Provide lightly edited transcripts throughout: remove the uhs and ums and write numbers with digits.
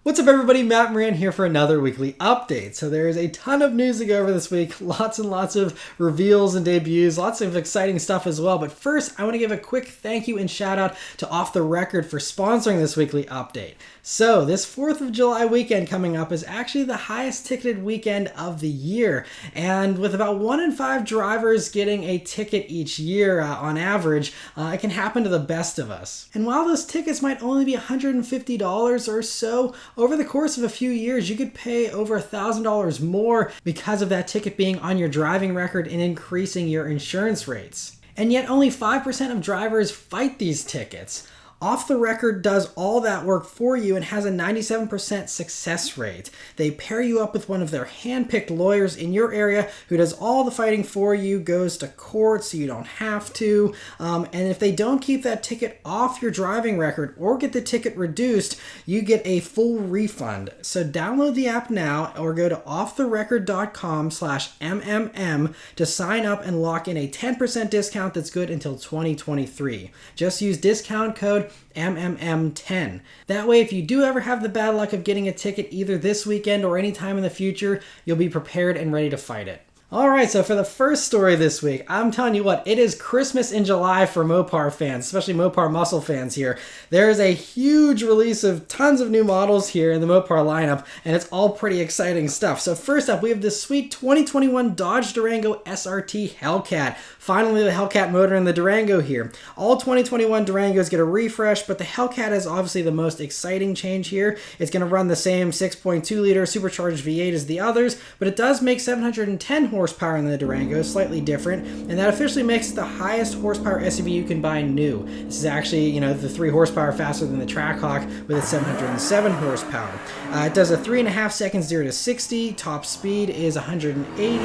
What's up everybody, Matt Maran here for another weekly update. So there is a ton of news to go over this week, lots and lots of reveals and debuts, lots of exciting stuff as well. But first, I want to give a quick thank you and shout out to Off the Record for sponsoring this weekly update. So this 4th of July weekend coming up is actually the highest ticketed weekend of the year. And with about 1 in 5 drivers getting a ticket each year on average, it can happen to the best of us. And while those tickets might only be $150 or so, over the course of a few years, you could pay over $1,000 more because of that ticket being on your driving record and increasing your insurance rates. And yet only 5% of drivers fight these tickets. Off the Record does all that work for you and has a 97% success rate. They pair you up with one of their hand-picked lawyers in your area who does all the fighting for you, goes to court so you don't have to, and if they don't keep that ticket off your driving record or get the ticket reduced, you get a full refund. So download the app now or go to offtherecord.com/MMM to sign up and lock in a 10% discount that's good until 2023. Just use discount code MMM10. That way, if you do ever have the bad luck of getting a ticket either this weekend or any time in the future, you'll be prepared and ready to fight it. Alright, so for the first story this week, I'm telling you what, it is Christmas in July for Mopar fans, especially Mopar muscle fans here. There is a huge release of tons of new models here in the Mopar lineup, and it's all pretty exciting stuff. So first up, we have this sweet 2021 Dodge Durango SRT Hellcat. Finally, the Hellcat motor in the Durango here. All 2021 Durangos get a refresh, but the Hellcat is obviously the most exciting change here. It's going to run the same 6.2-liter supercharged V8 as the others, but it does make 710 horsepower in the Durango, slightly different, and that officially makes it the highest horsepower SUV you can buy new. This is actually, the 3 horsepower faster than the Trackhawk with its 707 horsepower. It does a 3.5 seconds 0 to 60, top speed is 180,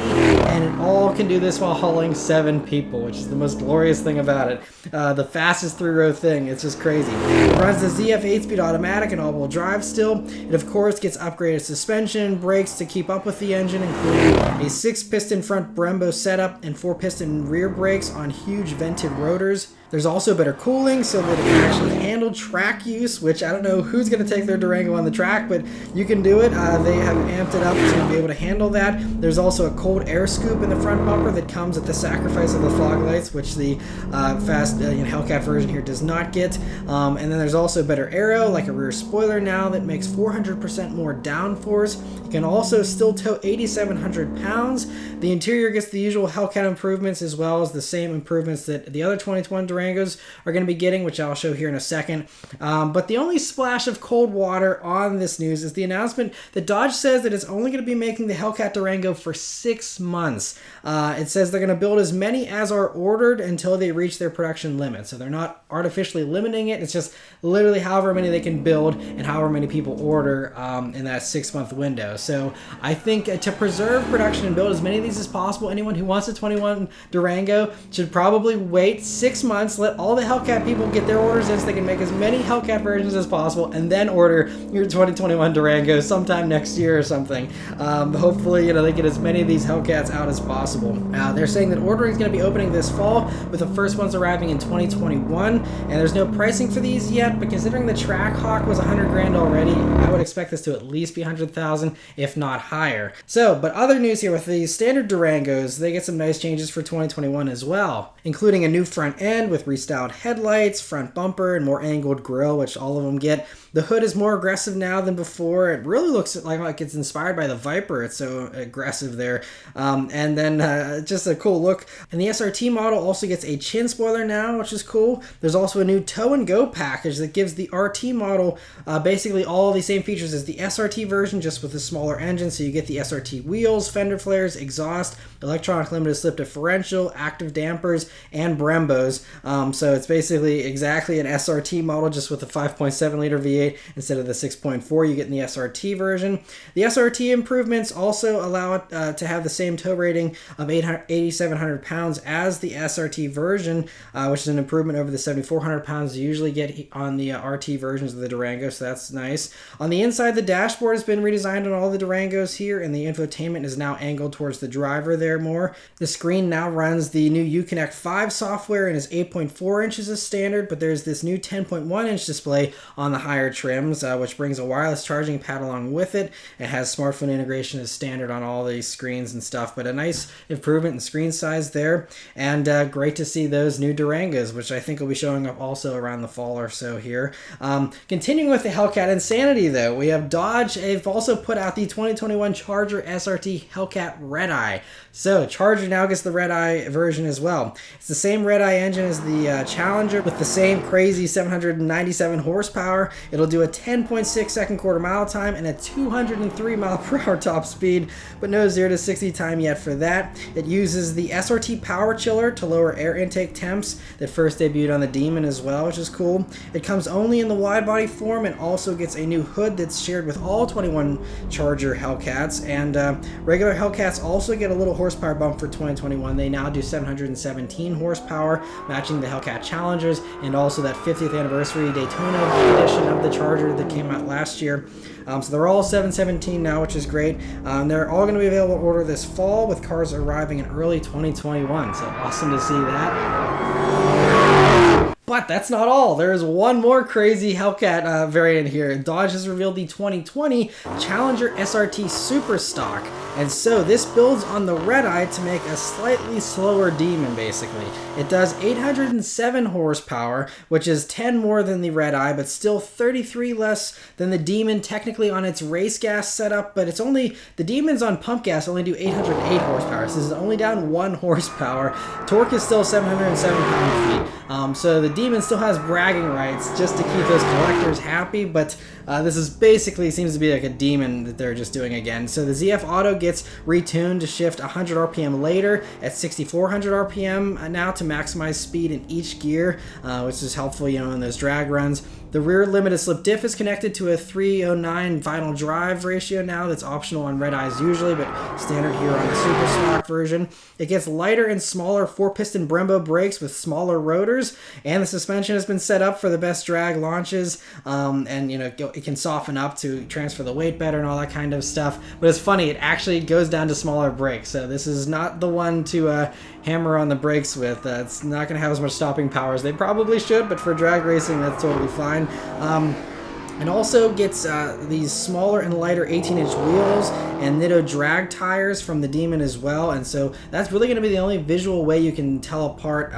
and it all can do this while hauling 7 people, which is the most glorious thing about it. The fastest 3-row thing, it's just crazy. It runs the ZF 8-speed automatic and all-wheel drive still. It of course gets upgraded suspension, brakes to keep up with the engine, including a 6-piston front Brembo setup and 4-piston rear brakes on huge vented rotors. There's also better cooling so that it can actually handle track use, which I don't know who's going to take their Durango on the track, but you can do it. They have amped it up to be able to handle that. There's also a cold air scoop in the front bumper that comes at the sacrifice of the fog lights, which the fast Hellcat version here does not get. And then there's also better aero, like a rear spoiler now that makes 400% more downforce. It can also still tow 8,700 pounds. The interior gets the usual Hellcat improvements as well as the same improvements that the other 2021 Durangos are going to be getting, which I'll show here in a second. But the only splash of cold water on this news is the announcement that Dodge says that it's only going to be making the Hellcat Durango for 6 months. It says they're going to build as many as are ordered until they reach their production limit. So they're not artificially limiting it. It's just literally however many they can build and however many people order in that 6-month window. So I think to preserve production and build as many of these as possible, anyone who wants a 21 Durango should probably wait 6 months, let all the Hellcat people get their orders in so they can make as many Hellcat versions as possible, and then order your 2021 Durango sometime next year or something. Hopefully, they get as many of these Hellcats out as possible. They're saying that ordering is going to be opening this fall, with the first ones arriving in 2021, and there's no pricing for these yet, but considering the Trackhawk was $100,000 already, I would expect this to at least be $100,000, if not higher. So, but other news here with the standard Durangos, they get some nice changes for 2021 as well, including a new front end with restyled headlights, front bumper, and more angled grille, which all of them get. The hood is more aggressive now than before. It really looks like it's inspired by the Viper. It's so aggressive there. And then just a cool look. And the SRT model also gets a chin spoiler now, which is cool. There's also a new tow and go package that gives the RT model basically all the same features as the SRT version, just with a smaller engine. So you get the SRT wheels, fender flares, exhaust, electronic limited slip differential, active dampers, and Brembos. So it's basically exactly an SRT model, just with a 5.7-liter V8 instead of the 6.4 you get in the SRT version. The SRT improvements also allow it to have the same tow rating of 8,700 pounds as the SRT version, which is an improvement over the 7,400 pounds you usually get on the RT versions of the Durango, so that's nice. On the inside, the dashboard has been redesigned on all the Durangos here, and the infotainment is now angled towards the driver there more. The screen now runs the new Uconnect 5 software and is 8.4 inches as standard, but there's this new 10.1 inch display on the higher trims, which brings a wireless charging pad along with it. It has smartphone integration as standard on all these screens and stuff, but a nice improvement in screen size there. And great to see those new Durangos, which I think will be showing up also around the fall or so here. Continuing with the Hellcat insanity though, we have Dodge. They've also put out the 2021 Charger SRT Hellcat Redeye. So Charger now gets the Redeye version as well. It's the same Redeye engine as the Challenger with the same crazy 797 horsepower. It'll do a 10.6 second quarter mile time and a 203 mile per hour top speed, but no 0 to 60 time yet for that. It uses the SRT power chiller to lower air intake temps that first debuted on the Demon as well, which is cool. It comes only in the wide body form and also gets a new hood that's shared with all 21 Charger Hellcats, and regular Hellcats also get a little horsepower bump for 2021. They now do 717 horsepower, matching the Hellcat Challengers and also that 50th anniversary Daytona edition of the Charger that came out last year. So they're all 717 now, which is great. They're all going to be available to order this fall, with cars arriving in early 2021. So awesome to see that. But that's not all. There is one more crazy Hellcat variant here. Dodge has revealed the 2020 Challenger SRT Super Stock. And so this builds on the Redeye to make a slightly slower Demon, basically. It does 807 horsepower, which is 10 more than the Redeye, but still 33 less than the Demon, technically on its race gas setup, but it's only, the Demons on pump gas only do 808 horsepower, so this is only down 1 horsepower. Torque is still 707 pound-feet. So the Demon still has bragging rights just to keep those collectors happy, but this is basically seems to be like a Demon that they're just doing again. So the ZF Auto gets retuned to shift 100 RPM later at 6400 RPM now to maximize speed in each gear, which is helpful, you know, in those drag runs. The rear limited slip diff is connected to a 309 vinyl drive ratio now that's optional on Redeyes usually, but standard here on the Super Stock version. It gets lighter and smaller 4-piston Brembo brakes with smaller rotors, and the suspension has been set up for the best drag launches, and you know, it can soften up to transfer the weight better and all that kind of stuff. But it's funny, it actually goes down to smaller brakes, so this is not the one to hammer on the brakes with. It's not going to have as much stopping power as they probably should, but for drag racing that's totally fine. It also gets these smaller and lighter 18-inch wheels and Nitto drag tires from the Demon as well, and so that's really going to be the only visual way you can tell apart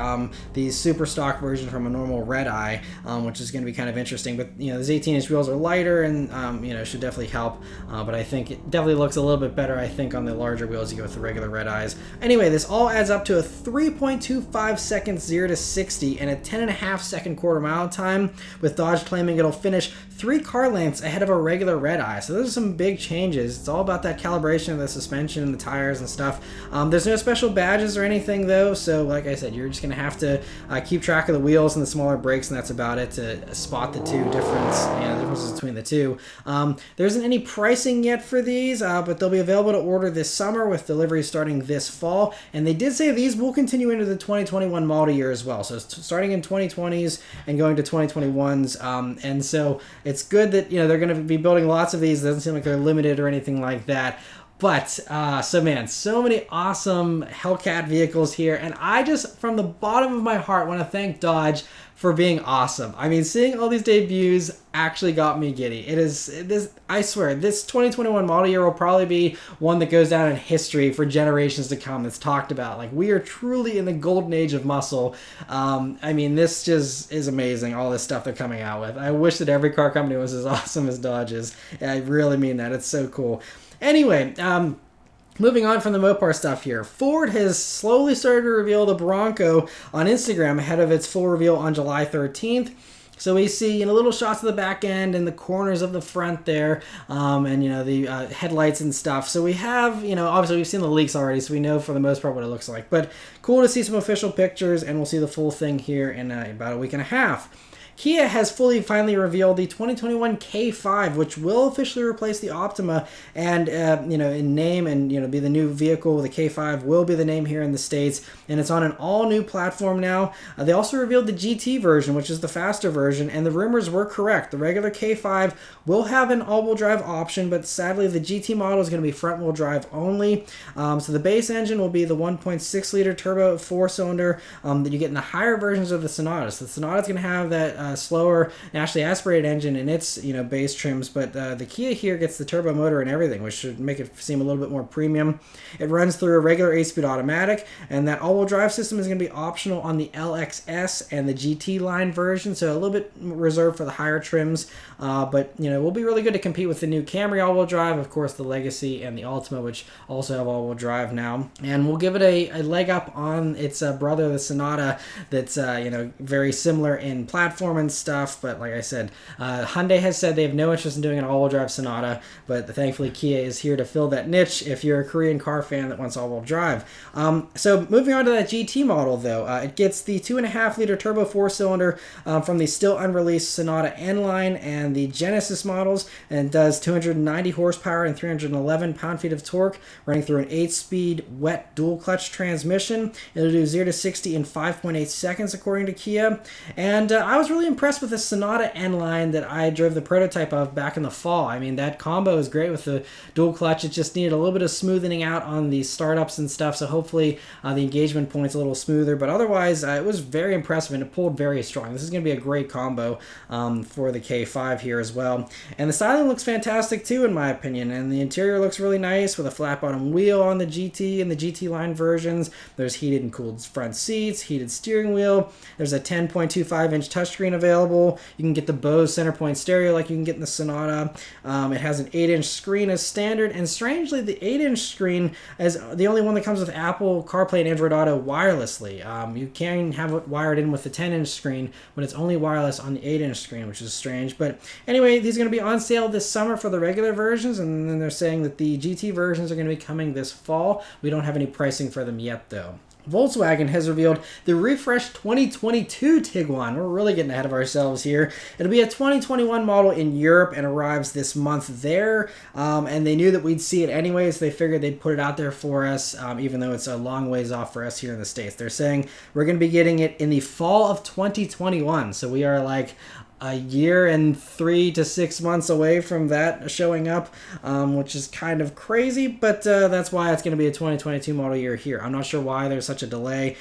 the Super Stock version from a normal Redeye, which is going to be kind of interesting. But you know, those 18-inch wheels are lighter and you know, should definitely help. But I think it definitely looks a little bit better, I think, on the larger wheels you go with the regular Redeyes. Anyway, this all adds up to a 3.25 seconds 0 to 60 and a 10.5 second quarter mile time, with Dodge claiming it'll finish 3 car lengths ahead of a regular Redeye. So those are some big changes. It's all about that calibration of the suspension and the tires and stuff. There's no special badges or anything though, so like I said, you're just going to have to keep track of the wheels and the smaller brakes, and that's about it to spot the two differences between the two. There isn't any pricing yet for these, but they'll be available to order this summer with delivery starting this fall, and they did say these will continue into the 2021 model year as well, so starting in 2020s and going to 2021s, and so it's good that, you know, they're going to be building lots of these. It doesn't seem like they're limited or anything like that. But, so man, so many awesome Hellcat vehicles here. And I just, from the bottom of my heart, want to thank Dodge for being awesome. I mean, seeing all these debuts actually got me giddy. I swear, this 2021 model year will probably be one that goes down in history for generations to come. That's talked about. Like, we are truly in the golden age of muscle. I mean, this just is amazing, all this stuff they're coming out with. I wish that every car company was as awesome as Dodge is. I really mean that. It's so cool. Anyway, moving on from the Mopar stuff here, Ford has slowly started to reveal the Bronco on Instagram ahead of its full reveal on July 13th. So we see, you know, little shots of the back end and the corners of the front there, and, you know, the headlights and stuff. So we have, you know, obviously we've seen the leaks already, so we know for the most part what it looks like. But cool to see some official pictures, and we'll see the full thing here in about a week and a half. Kia has finally revealed the 2021 K5, which will officially replace the Optima, and in name and be the new vehicle. The K5 will be the name here in the States, and it's on an all-new platform now. They also revealed the GT version, which is the faster version, and the rumors were correct. The regular K5 will have an all-wheel drive option, but sadly the GT model is going to be front-wheel drive only. So the base engine will be the 1.6-liter turbo 4-cylinder that you get in the higher versions of the Sonata. So the Sonata is going to have that slower, naturally aspirated engine in its base trims, but the Kia here gets the turbo motor and everything, which should make it seem a little bit more premium. It runs through a regular 8-speed automatic, and that all-wheel drive system is going to be optional on the LXS and the GT line version, so a little bit reserved for the higher trims, but will be really good to compete with the new Camry all-wheel drive, of course the Legacy and the Altima, which also have all-wheel drive now, and we'll give it a leg up on its brother, the Sonata, that's very similar in platform and stuff. But like I said, Hyundai has said they have no interest in doing an all-wheel drive Sonata, but thankfully Kia is here to fill that niche if you're a Korean car fan that wants all-wheel drive. So moving on to that GT model though, it gets the 2.5-liter turbo 4-cylinder from the still unreleased Sonata N-Line and the Genesis models, and it does 290 horsepower and 311 pound-feet of torque, running through an 8-speed wet dual-clutch transmission. It'll do 0 to 60 in 5.8 seconds according to Kia, and I was really impressed with the Sonata N-Line that I drove the prototype of back in the fall. I mean, that combo is great with the dual clutch. It just needed a little bit of smoothing out on the startups and stuff, so hopefully the engagement point's a little smoother, but otherwise it was very impressive and it pulled very strong. This is going to be a great combo for the K5 here as well, and the styling looks fantastic too in my opinion, and the interior looks really nice with a flat bottom wheel on the GT and the GT line versions. There's heated and cooled front seats, heated steering wheel. There's a 10.25-inch touchscreen available. You can get the Bose center point stereo like you can get in the Sonata. It has an 8-inch screen as standard, and strangely the 8-inch screen is the only one that comes with Apple CarPlay and Android Auto wirelessly. You can have it wired in with the 10-inch screen, but it's only wireless on the 8-inch screen, which is strange. But anyway, these are going to be on sale this summer for the regular versions, and then they're saying that the GT versions are going to be coming this fall. We don't have any pricing for them yet though. Volkswagen has revealed the refreshed 2022 Tiguan. We're really getting ahead of ourselves here. It'll be a 2021 model in Europe and arrives this month there. And they knew that we'd see it anyway, so they figured they'd put it out there for us, even though it's a long ways off for us here in the States. They're saying we're going to be getting it in the fall of 2021. So we are like a year and 3 to 6 months away from that showing up, which is kind of crazy, but that's why it's going to be a 2022 model year here. I'm not sure why there's such a delay.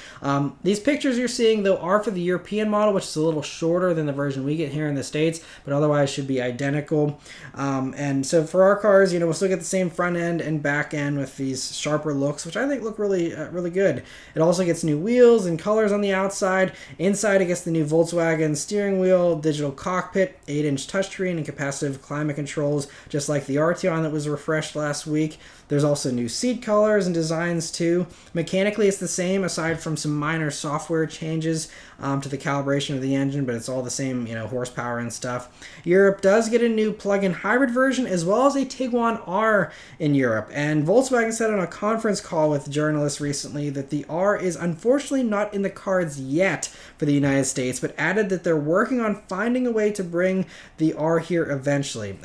These pictures you're seeing though are for the European model, which is a little shorter than the version we get here in the States, but otherwise should be identical. And so for our cars, we'll still get the same front end and back end with these sharper looks, which I think look really really good. It also gets new wheels and colors on the outside. Inside it gets the new Volkswagen steering wheel, digital cockpit, 8-inch touchscreen, and capacitive climate controls, just like the Arteon that was refreshed last week. There's also new seat colors and designs too. Mechanically, it's the same aside from some minor software changes to the calibration of the engine, but it's all the same, horsepower and stuff. Europe does get a new plug-in hybrid version as well as a Tiguan R in Europe. And Volkswagen said on a conference call with journalists recently that the R is unfortunately not in the cards yet for the United States, but added that they're working on finding a way to bring the R here eventually.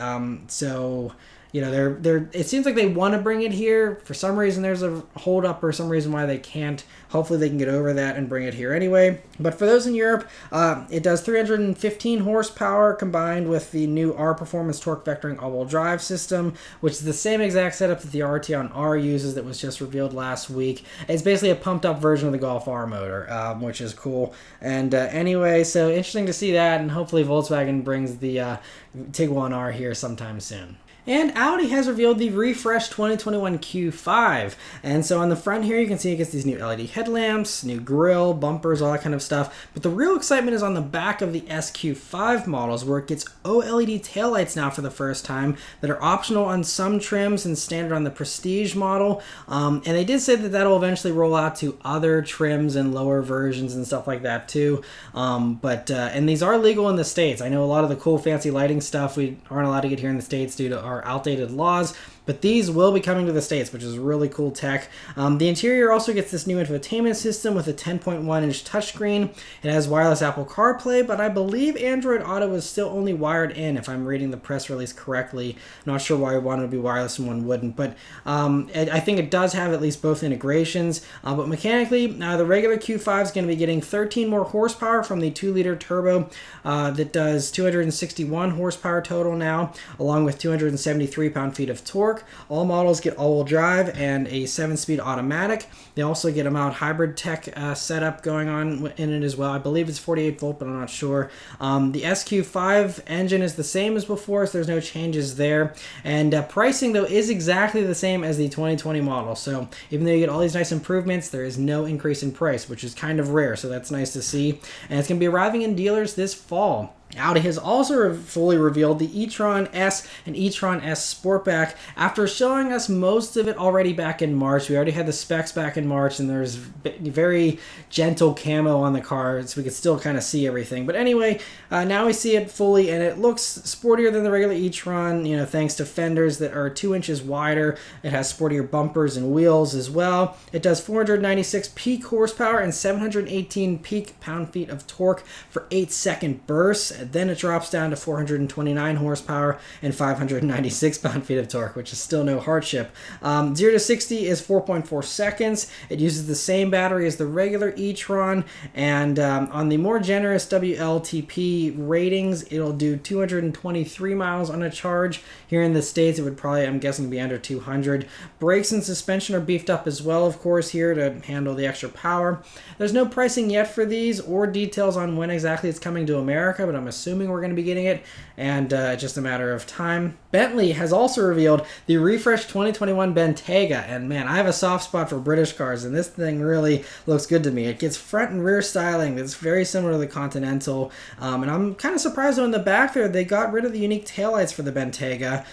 It seems like they want to bring it here. For some reason, there's a hold up or some reason why they can't. Hopefully they can get over that and bring it here anyway. But for those in Europe, it does 315 horsepower combined with the new R Performance torque vectoring all-wheel drive system, which is the same exact setup that the Arteon R uses that was just revealed last week. It's basically a pumped up version of the Golf R motor, which is cool. And anyway, so interesting to see that, and hopefully Volkswagen brings the Tiguan R here sometime soon. And Audi has revealed the refreshed 2021 Q5. And so on the front here, you can see it gets these new LED headlamps, new grille, bumpers, all that kind of stuff. But the real excitement is on the back of the SQ5 models, where it gets OLED taillights now for the first time that are optional on some trims and standard on the Prestige model. And they did say that that'll eventually roll out to other trims and lower versions and stuff like that too. And these are legal in the States. I know a lot of the cool fancy lighting stuff we aren't allowed to get here in the States due to our outdated laws, but these will be coming to the States, which is really cool tech. The interior also gets this new infotainment system with a 10.1-inch touchscreen. It has wireless Apple CarPlay, but I believe Android Auto is still only wired in, if I'm reading the press release correctly. I'm not sure why one would be wireless and one wouldn't, but I think it does have at least both integrations. But mechanically, the regular Q5 is going to be getting 13 more horsepower from the 2-liter turbo that does 261 horsepower total now, along with 273 pound-feet of torque. All models get all-wheel drive and a 7-speed automatic. They also get a mild hybrid tech setup going on in it as well. I believe it's 48 volt, but I'm not sure. The SQ5 engine is the same as before, so there's no changes there. And pricing, though, is exactly the same as the 2020 model. So even though you get all these nice improvements, there is no increase in price, which is kind of rare. So that's nice to see. And it's going to be arriving in dealers this fall. Audi has also fully revealed the E-Tron S and E-Tron S Sportback after showing us most of it already back in March. We already had the specs back in March, and there's very gentle camo on the car, so we could still kind of see everything. But anyway, now we see it fully, and it looks sportier than the regular E-Tron, thanks to fenders that are 2 inches wider. It has sportier bumpers and wheels as well. It does 496 peak horsepower and 718 peak pound-feet of torque for 8-second bursts. Then it drops down to 429 horsepower and 596 pound-feet of torque, which is still no hardship. 0 to 60 is 4.4 seconds. It uses the same battery as the regular e-tron, and on the more generous WLTP ratings, it'll do 223 miles on a charge. Here in the States, it would probably, I'm guessing, be under 200. Brakes and suspension are beefed up as well, of course, here to handle the extra power. There's no pricing yet for these or details on when exactly it's coming to America, but I'm assuming we're going to be getting it, and just a matter of time. Bentley has also revealed the refreshed 2021 Bentayga, and man, I have a soft spot for British cars, and this thing really looks good to me. It gets front and rear styling that's very similar to the Continental, and I'm kind of surprised though in the back there they got rid of the unique taillights for the Bentayga,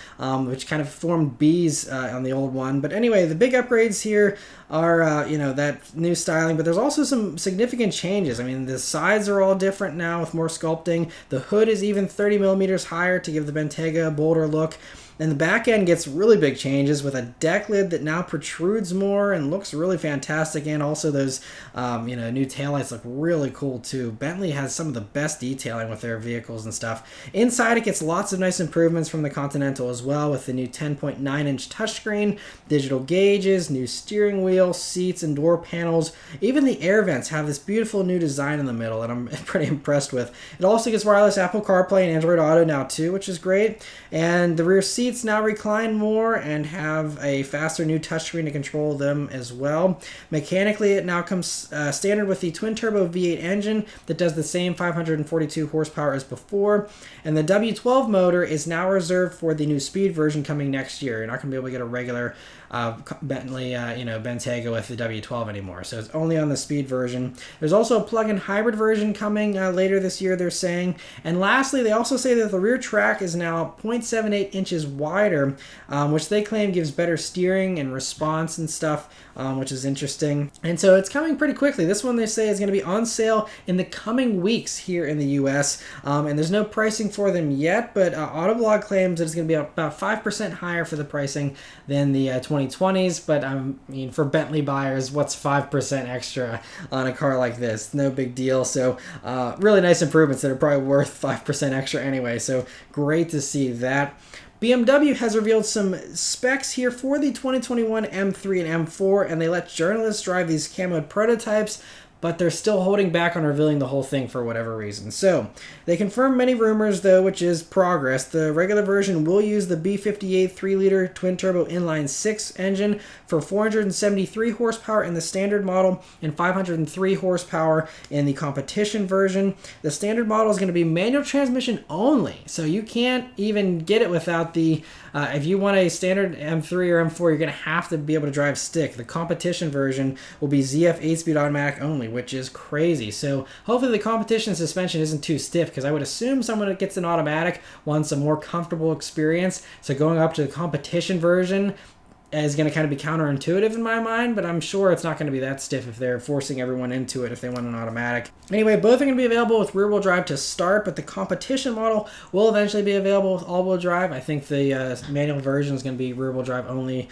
which kind of formed B's on the old one. But anyway, the big upgrades here are that new styling, but there's also some significant changes. I mean, the sides are all different now with more sculpting. The hood is even 30 millimeters higher to give the Bentayga a bolder look. And the back end gets really big changes with a deck lid that now protrudes more and looks really fantastic. And also those, new taillights look really cool too. Bentley has some of the best detailing with their vehicles and stuff. Inside, it gets lots of nice improvements from the Continental as well, with the new 10.9-inch touchscreen, digital gauges, new steering wheel, seats, and door panels. Even the air vents have this beautiful new design in the middle that I'm pretty impressed with. It also gets wireless Apple CarPlay and Android Auto now too, which is great. And the rear seats now recline more and have a faster new touchscreen to control them as well. Mechanically, it now comes standard with the twin-turbo V8 engine that does the same 542 horsepower as before. And the W12 motor is now reserved for the new speed version coming next year. You're not going to be able to get a regular Bentley, Bentayga with the W12 anymore. So it's only on the speed version. There's also a plug-in hybrid version coming later this year, they're saying. And lastly, they also say that the rear track is now 0.78 inches wider, which they claim gives better steering and response and stuff, which is interesting. And so it's coming pretty quickly. This one they say is going to be on sale in the coming weeks here in the US. And there's no pricing for them yet, but Autoblog claims that it's going to be about 5% higher for the pricing than the 2020s. But I mean, for Bentley buyers, what's 5% extra on a car like this? No big deal. So really nice improvements that are probably worth 5% extra anyway. So great to see that. BMW has revealed some specs here for the 2021 M3 and M4, and they let journalists drive these camoed prototypes, but they're still holding back on revealing the whole thing for whatever reason. So, they confirmed many rumors, though, which is progress. The regular version will use the B58 3-liter twin-turbo inline-6 engine for 473 horsepower in the standard model and 503 horsepower in the competition version. The standard model is going to be manual transmission only, so you can't even get it without the... if you want a standard M3 or M4, you're going to have to be able to drive stick. The competition version will be ZF 8-speed automatic only, which is crazy. So hopefully the competition suspension isn't too stiff, because I would assume someone that gets an automatic wants a more comfortable experience. So going up to the competition version, is going to kind of be counterintuitive in my mind, but I'm sure it's not going to be that stiff if they're forcing everyone into it if they want an automatic. Anyway, both are going to be available with rear-wheel drive to start, but the competition model will eventually be available with all-wheel drive. I think the manual version is going to be rear-wheel drive only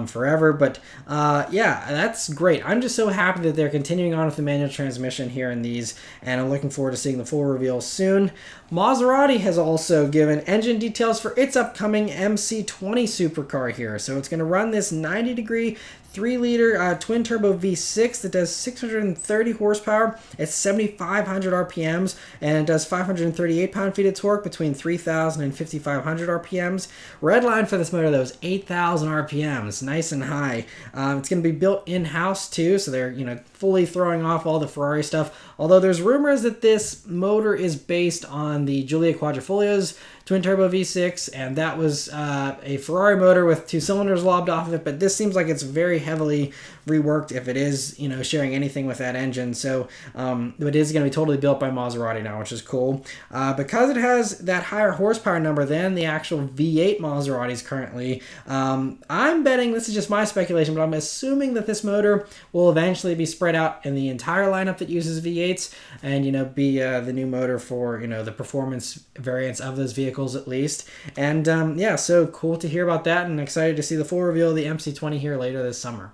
forever, but yeah, that's great. I'm just so happy that they're continuing on with the manual transmission here in these, and I'm looking forward to seeing the full reveal soon. Maserati has also given engine details for its upcoming MC20 supercar here. So it's going to run this 90-degree 3-liter twin-turbo V6 that does 630 horsepower at 7,500 RPMs, and it does 538 pound-feet of torque between 3,000 and 5,500 RPMs. Red line for this motor, though, is 8,000 RPMs, nice and high. It's going to be built in-house, too, so they're fully throwing off all the Ferrari stuff, although there's rumors that this motor is based on the Giulia Quadrifoglio's twin-turbo V6, and that was a Ferrari motor with 2 cylinders lobbed off of it, but this seems like it's very heavily reworked if it is, sharing anything with that engine. So it is going to be totally built by Maserati now, which is cool. Because it has that higher horsepower number than the actual V8 Maseratis currently, I'm betting, this is just my speculation, but I'm assuming that this motor will eventually be spread out in the entire lineup that uses V8s and, be the new motor for, the performance variants of those vehicles at least. And yeah, so cool to hear about that, and excited to see the full reveal of the MC20 here later this summer.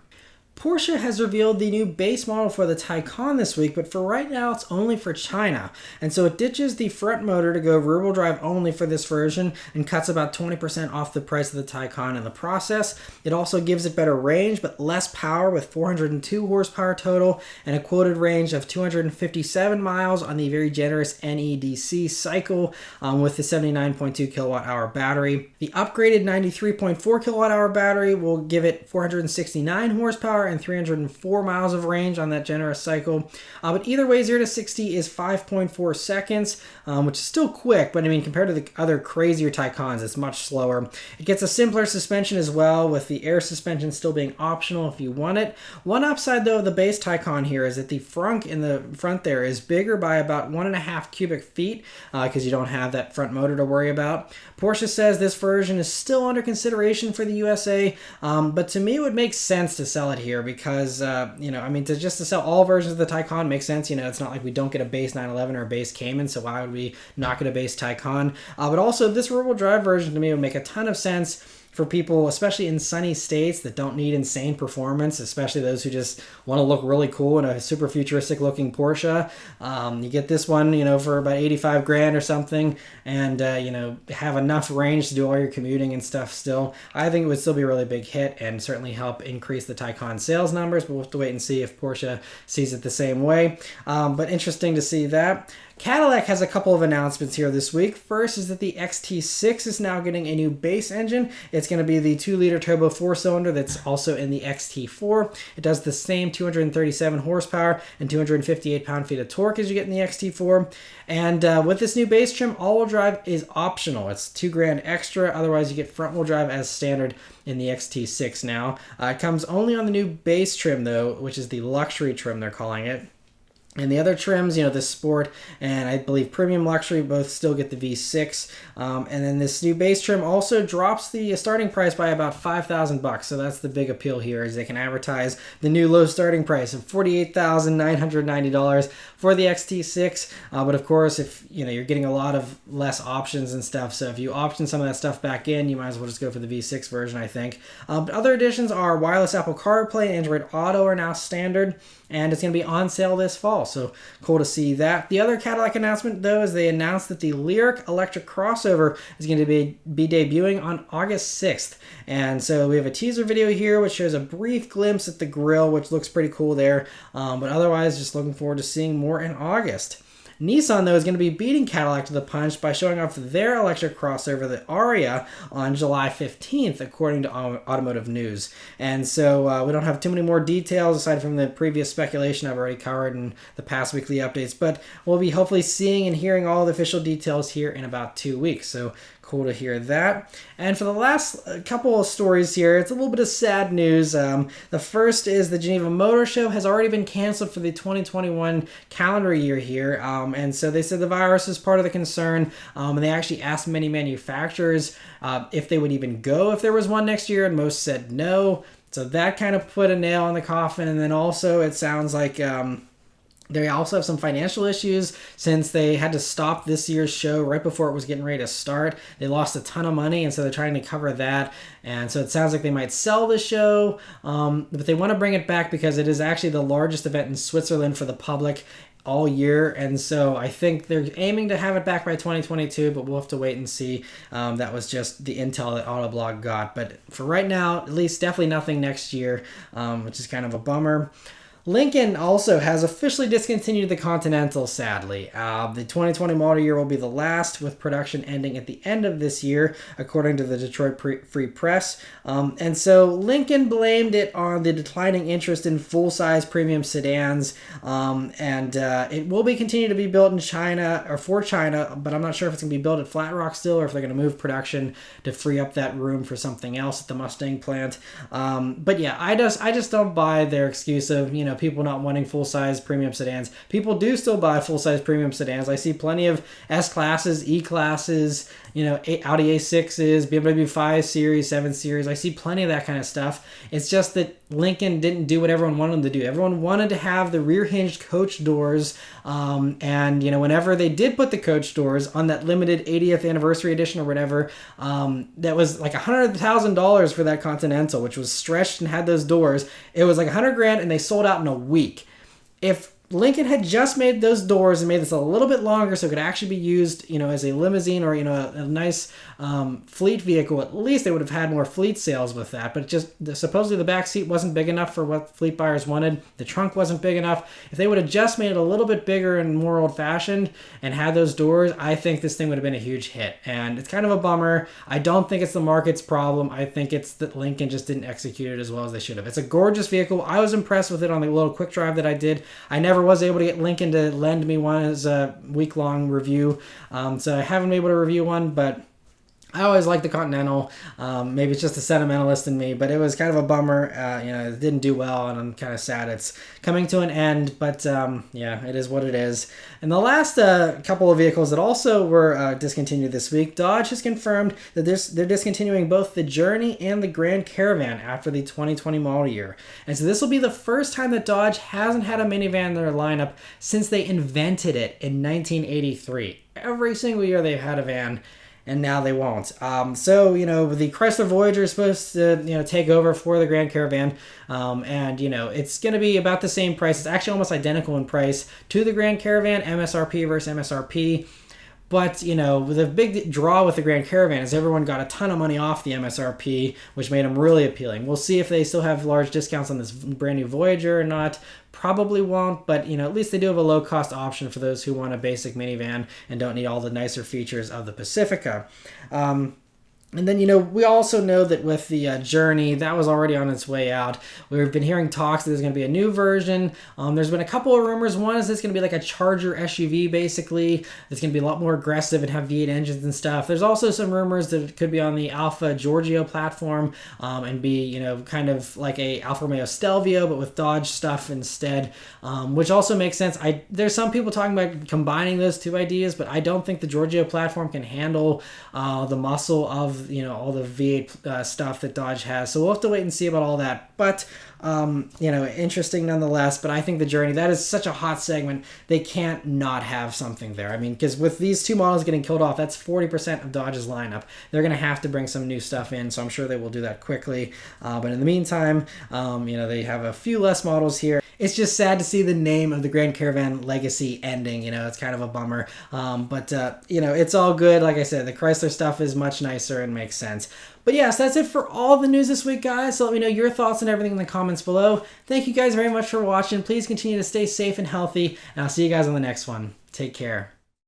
Porsche has revealed the new base model for the Taycan this week, but for right now it's only for China. And so it ditches the front motor to go rear-wheel drive only for this version and cuts about 20% off the price of the Taycan in the process. It also gives it better range, but less power with 402 horsepower total and a quoted range of 257 miles on the very generous NEDC cycle with the 79.2 kilowatt hour battery. The upgraded 93.4 kilowatt hour battery will give it 469 horsepower and 304 miles of range on that generous cycle. But either way, 0 to 60 is 5.4 seconds, which is still quick, but I mean, compared to the other crazier Taycans, it's much slower. It gets a simpler suspension as well, with the air suspension still being optional if you want it. One upside, though, of the base Taycan here is that the frunk in the front there is bigger by about 1.5 cubic feet, because you don't have that front motor to worry about. Porsche says this version is still under consideration for the USA, but to me it would make sense to sell it here because, I mean, to sell all versions of the Taycan makes sense. It's not like we don't get a base 911 or a base Cayman, so why would we not get a base Taycan? But also, this rear-wheel drive version to me would make a ton of sense for people, especially in sunny states that don't need insane performance, especially those who just want to look really cool in a super futuristic looking Porsche. You get this one, for about 85 grand or something, and, have enough range to do all your commuting and stuff still. I think it would still be a really big hit and certainly help increase the Taycan sales numbers, but we'll have to wait and see if Porsche sees it the same way. But interesting to see that. Cadillac has a couple of announcements here this week. First is that the XT6 is now getting a new base engine. It's going to be the 2-liter turbo 4-cylinder that's also in the XT4. It does the same 237 horsepower and 258 pound-feet of torque as you get in the XT4. And with this new base trim, all-wheel drive is optional. It's $2,000 extra. Otherwise, you get front-wheel drive as standard in the XT6 now. It comes only on the new base trim, though, which is the luxury trim they're calling it. And the other trims, the Sport and I believe Premium Luxury both still get the V6. And then this new base trim also drops the starting price by about $5,000. So that's the big appeal here, is they can advertise the new low starting price of $48,990 for the XT6. But of course, if you're getting a lot of less options and stuff, so if you option some of that stuff back in, you might as well just go for the V6 version, I think. But other additions are wireless Apple CarPlay and Android Auto are now standard, and it's going to be on sale this fall. So cool to see that. The other Cadillac announcement, though, is they announced that the Lyriq electric crossover is going to be debuting on August 6th. And so we have a teaser video here which shows a brief glimpse at the grille, which looks pretty cool there. But otherwise, just looking forward to seeing more in August. Nissan, though, is going to be beating Cadillac to the punch by showing off their electric crossover, the Ariya, on July 15th, according to Automotive News. And so we don't have too many more details aside from the previous speculation I've already covered in the past weekly updates, but we'll be hopefully seeing and hearing all the official details here in about 2 weeks. So cool to hear that. And for the last couple of stories here, it's a little bit of sad news. The first is the Geneva Motor Show has already been canceled for the 2021 calendar year here. And so they said the virus is part of the concern. And they actually asked many manufacturers if they would even go if there was one next year, and most said no. So that kind of put a nail in the coffin. And then also it sounds like they also have some financial issues since they had to stop this year's show right before it was getting ready to start. They lost a ton of money, and so they're trying to cover that. And so it sounds like they might sell the show, but they want to bring it back because it is actually the largest event in Switzerland for the public all year. And so I think they're aiming to have it back by 2022, but we'll have to wait and see. That was just the intel that Autoblog got. But for right now, at least definitely nothing next year, which is kind of a bummer. Lincoln also has officially discontinued the Continental, sadly. The 2020 model year will be the last, with production ending at the end of this year, according to the Detroit Free Press. And so Lincoln blamed it on the declining interest in full-size premium sedans, and it will be continued to be built in China, or for China, but I'm not sure if it's going to be built at Flat Rock still, or if they're going to move production to free up that room for something else at the Mustang plant. But yeah, I just don't buy their excuse of, people not wanting full-size premium sedans. People do still buy full-size premium sedans. I see plenty of S-classes, E-classes, Audi A6s, BMW 5 Series, 7 Series. I see plenty of that kind of stuff. It's just that Lincoln didn't do what everyone wanted them to do. Everyone wanted to have the rear-hinged coach doors, and whenever they did put the coach doors on that limited 80th anniversary edition or whatever, that was like $100,000 for that Continental, which was stretched and had those doors. It was like $100,000, and they sold out in a week. If Lincoln had just made those doors and made this a little bit longer so it could actually be used, as a limousine or, a nice fleet vehicle, at least they would have had more fleet sales with that. But supposedly the back seat wasn't big enough for what fleet buyers wanted. The trunk wasn't big enough. If they would have just made it a little bit bigger and more old-fashioned and had those doors, I think this thing would have been a huge hit. And it's kind of a bummer. I don't think it's the market's problem. I think it's that Lincoln just didn't execute it as well as they should have. It's a gorgeous vehicle. I was impressed with it on the little quick drive that I did. I never was able to get Lincoln to lend me one as a week-long review, so I haven't been able to review one, but I always like the Continental. Maybe it's just a sentimentalist in me, but it was kind of a bummer. It didn't do well, and I'm kind of sad it's coming to an end, but yeah, it is what it is. And the last couple of vehicles that also were discontinued this week, Dodge has confirmed that they're discontinuing both the Journey and the Grand Caravan after the 2020 model year. And so this will be the first time that Dodge hasn't had a minivan in their lineup since they invented it in 1983. Every single year they've had a van, and now they won't. So, the Chrysler Voyager is supposed to, take over for the Grand Caravan. And, it's going to be about the same price. It's actually almost identical in price to the Grand Caravan, MSRP versus MSRP. But, the big draw with the Grand Caravan is everyone got a ton of money off the MSRP, which made them really appealing. We'll see if they still have large discounts on this brand new Voyager or not. Probably won't, but, at least they do have a low-cost option for those who want a basic minivan and don't need all the nicer features of the Pacifica. And then, we also know that with the Journey, that was already on its way out. We've been hearing talks that there's going to be a new version. There's been a couple of rumors. One is it's going to be like a Charger SUV, basically. It's going to be a lot more aggressive and have V8 engines and stuff. There's also some rumors that it could be on the Alfa Giorgio platform and be, kind of like a Alfa Romeo Stelvio, but with Dodge stuff instead, which also makes sense. There's some people talking about combining those two ideas, but I don't think the Giorgio platform can handle the muscle of all the V8 stuff that Dodge has. So we'll have to wait and see about all that. But, interesting nonetheless. But I think the Journey, that is such a hot segment. They can't not have something there. I mean, because with these two models getting killed off, that's 40% of Dodge's lineup. They're going to have to bring some new stuff in. So I'm sure they will do that quickly. But in the meantime, they have a few less models here. It's just sad to see the name of the Grand Caravan legacy ending. It's kind of a bummer. But it's all good. Like I said, the Chrysler stuff is much nicer and makes sense. But yes, that's it for all the news this week, guys. So let me know your thoughts and everything in the comments below. Thank you guys very much for watching. Please continue to stay safe and healthy, and I'll see you guys on the next one. Take care.